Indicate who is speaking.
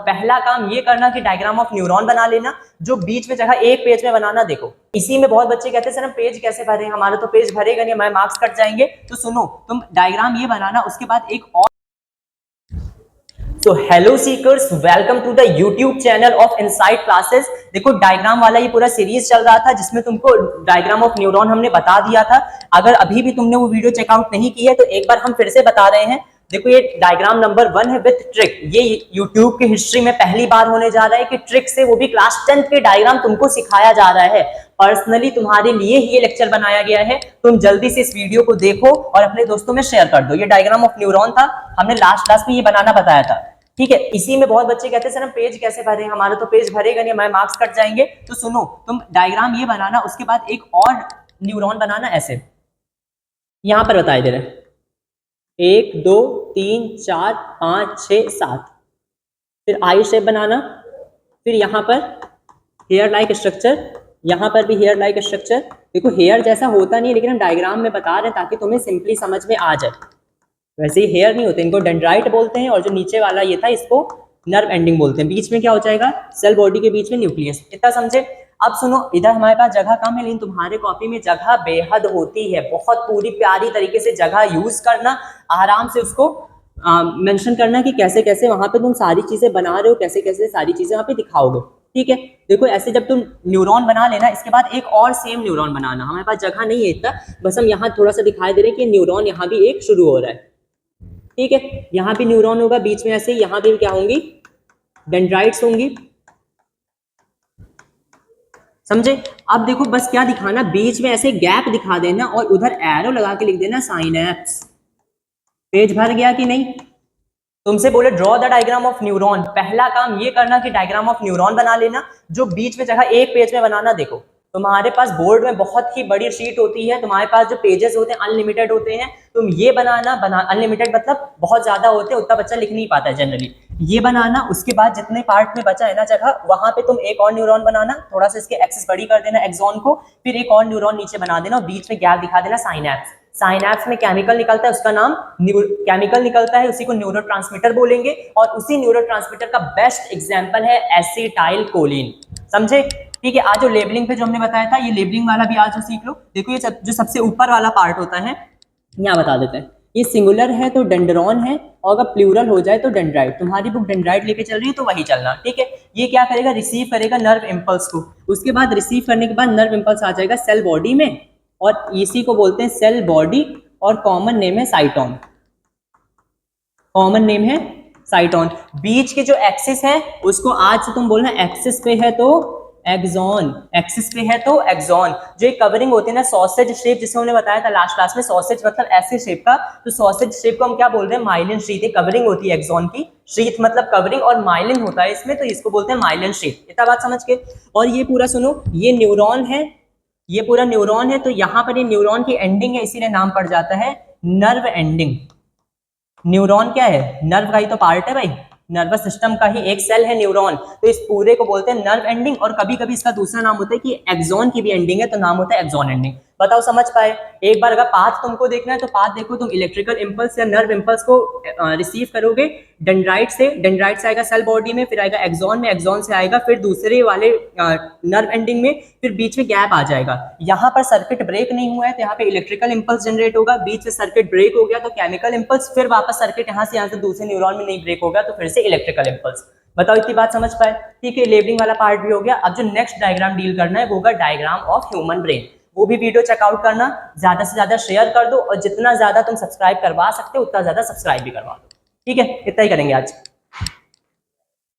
Speaker 1: पहला काम ये करना कि डायग्राम ऑफ न्यूरॉन बना लेना, जो बीच में जगह एक पेज में बनाना। देखो इसी में बहुत बच्चे कहते हैं सर हम पेज कैसे भरें, हमारा तो पेज भरेगा नहीं, हमारे मार्क्स कट जाएंगे। तो सुनो, तुम डायग्राम ये बनाना, उसके बाद एक और। So hello seekers, welcome to the YouTube channel of Insight Classes। देखो डायग्राम वाला ये पूरा सीरीज चल रहा था जिसमें तुमको डायग्राम ऑफ न्यूरॉन हमने बता दिया था। अगर अभी भी तुमने वो वीडियो चेकआउट नहीं की है तो एक बार हम फिर से बता रहे हैं। देखो ये डायग्राम नंबर 1 है विथ ट्रिक। ये YouTube की हिस्ट्री में पहली बार होने जा रहा है कि ट्रिक से, वो भी क्लास 10th के डायग्राम तुमको सिखाया जा रहा है। पर्सनली तुम्हारे लिए ही ये लेक्चर बनाया गया है। तुम जल्दी से इस वीडियो को देखो और अपने दोस्तों में शेयर कर दो। ये डायग्राम ऑफ न्यूरॉन था, हमने लास्ट क्लास में ये बनाना बताया था। ठीक है, इसी में बहुत बच्चे कहते हैं सर हम पेज कैसे भरें, हमारा तो पेज भरेगा नहीं, हमारे मार्क्स कट जाएंगे। तो सुनो, तुम डायग्राम ये बनाना, उसके बाद एक और न्यूरॉन बनाना ऐसे। यहां पर बताए दे रहे 1 2 3 4 5 6 7। फिर आई शेप बनाना, फिर यहाँ पर हेयर लाइक स्ट्रक्चर, यहाँ पर भी हेयर लाइक स्ट्रक्चर। देखो हेयर जैसा होता नहीं, लेकिन हम डायग्राम में बता रहे हैं ताकि तुम्हें सिंपली समझ में आ जाए। वैसे ही हेयर नहीं होते, इनको डेंड्राइट बोलते हैं। और जो नीचे वाला ये था इसको नर्व एंडिंग बोलते हैं। बीच में क्या हो जाएगा, सेल बॉडी के बीच में न्यूक्लियस। इतना समझे। अब सुनो, इधर हमारे पास जगह कम है, लेकिन तुम्हारे कॉपी में जगह बेहद होती है। बहुत पूरी प्यारी तरीके से जगह यूज करना, आराम से उसको मेंशन करना कि कैसे कैसे वहां पे तुम सारी चीजें बना रहे हो, कैसे कैसे सारी चीजें वहां पे दिखाओगे। ठीक है, देखो ऐसे जब तुम न्यूरॉन बना लेना, इसके बाद एक और सेम न्यूरॉन बनाना। हमारे पास जगह नहीं है इतना, बस हम यहाँ थोड़ा सा दिखाई दे रहे हैं कि न्यूरॉन यहाँ भी एक शुरू हो रहा है। ठीक है, यहाँ भी न्यूरॉन होगा बीच में ऐसे, यहाँ भी क्या होंगी, डेंड्राइट्स होंगी। समझे। अब देखो बस क्या दिखाना, बीच में ऐसे गैप दिखा देना और उधर एरो लगा के लिख देना साइनैप्स। पेज भर गया कि नहीं। तुमसे बोले draw the diagram of neuron, पहला काम ये करना कि डायग्राम ऑफ न्यूरॉन बना लेना, जो बीच में जगह एक पेज में बनाना। देखो तुम्हारे पास बोर्ड में बहुत ही बड़ी शीट होती है, तुम्हारे पास जो पेजेस होते हैं अनलिमिटेड होते हैं। तुम ये बनाना, अनलिमिटेड मतलब बहुत ज्यादा होते हैं, उतना बच्चा लिख नहीं पाता है जनरली। ये बनाना, उसके बाद जितने पार्ट में बचा है ना जगह, वहां पे तुम एक और न्यूरॉन बनाना, थोड़ा सा इसके एक्सिस बड़ी कर देना एक्सॉन को, फिर एक और न्यूरॉन नीचे बना देना और बीच में गैप दिखा देना साइनैप्स। साइनैप्स में केमिकल निकलता है, उसका नाम केमिकल निकलता है, उसी को न्यूरोट्रांसमीटर बोलेंगे। और उसी न्यूरोट्रांसमीटर का बेस्ट एग्जांपल है एसिटाइल कोलिन। समझे। ठीक है, आज जो लेबलिंग पे जो हमने बताया था, ये लेबलिंग वाला भी आज सीख लो। देखो ये जो सबसे ऊपर वाला पार्ट होता है, यहाँ बता देते हैं। ये सिंगुलर है तो डेंड्रॉन है, और अगर प्लूरल हो जाए तो डेंड्राइट। तुम्हारी बुक डेंड्राइट लेके चल रही है तो वही चलना। ठीक है, ये क्या करेगा, रिसीव करेगा नर्व इम्पल्स को। उसके बाद रिसीव करने के बाद नर्व इम्पल्स आ जाएगा सेल बॉडी में, और इसी को बोलते हैं सेल बॉडी, और कॉमन नेम है साइटोन। कॉमन नेम है साइटोन। बीच के जो एक्सिस है उसको आज से तुम बोलना एक्सिस पे है तो एक्सॉन, एक्सिस पे है तो एक्सॉन। जो एक कवरिंग होती है ना सॉसेज शेप, जिसे हमने बताया था लास्ट क्लास में, सॉसेज मतलब ऐसे शेप का, तो सॉसेज शेप को हम क्या बोल रहे हैं, माइलिन शीथ। एक कवरिंग होती है एक्सॉन की, शीथ मतलब कवरिंग, और माइलिन होता है इसमें, तो इसको बोलते हैं माइलिन शीथ। इतना बात समझ के। और ये पूरा सुनो, ये न्यूरॉन है, ये पूरा न्यूरॉन है, तो यहाँ पर ये न्यूरॉन की एंडिंग है, इसीलिए नाम पड़ जाता है नर्व एंडिंग। न्यूरॉन क्या है, नर्व का ही तो पार्ट है भाई, नर्वस सिस्टम का ही एक सेल है न्यूरॉन। तो इस पूरे को बोलते हैं नर्व एंडिंग। और कभी कभी इसका दूसरा नाम होता है कि एक्सॉन की भी एंडिंग है, तो नाम होता है एक्सॉन एंडिंग। बताओ समझ पाए। एक बार अगर पाथ तुमको देखना है तो पाथ देखो, तुम इलेक्ट्रिकल इंपल्स या नर्व इंपल्स को रिसीव करोगे डेंड्राइट से आएगा सेल बॉडी में, फिर आएगा एक्सॉन में, एक्सॉन से आएगा फिर दूसरे वाले नर्व एंडिंग में, फिर बीच में गैप आ जाएगा। यहाँ पर सर्किट ब्रेक नहीं हुआ है तो यहाँ पे इलेक्ट्रिकल इंपल्स जनरेट होगा, बीच से सर्किट ब्रेक हो गया तो केमिकल इंपल्स, फिर वापस सर्किट यहाँ से दूसरे न्यूरॉन में नहीं ब्रेक होगा तो फिर से इलेक्ट्रिकल इंपल्स। बताओ इतनी बात समझ पाए। ठीक है, लेबलिंग वाला पार्ट भी हो गया। अब जो नेक्स्ट डायग्राम डील करना है वो होगा डायग्राम ऑफ ह्यूमन ब्रेन। वो भी वीडियो चेकआउट करना, ज्यादा से ज्यादा शेयर कर दो, और जितना ज्यादा तुम सब्सक्राइब करवा सकते हो उतना ज्यादा सब्सक्राइब भी करवा दो। ठीक है, इतना ही करेंगे आज।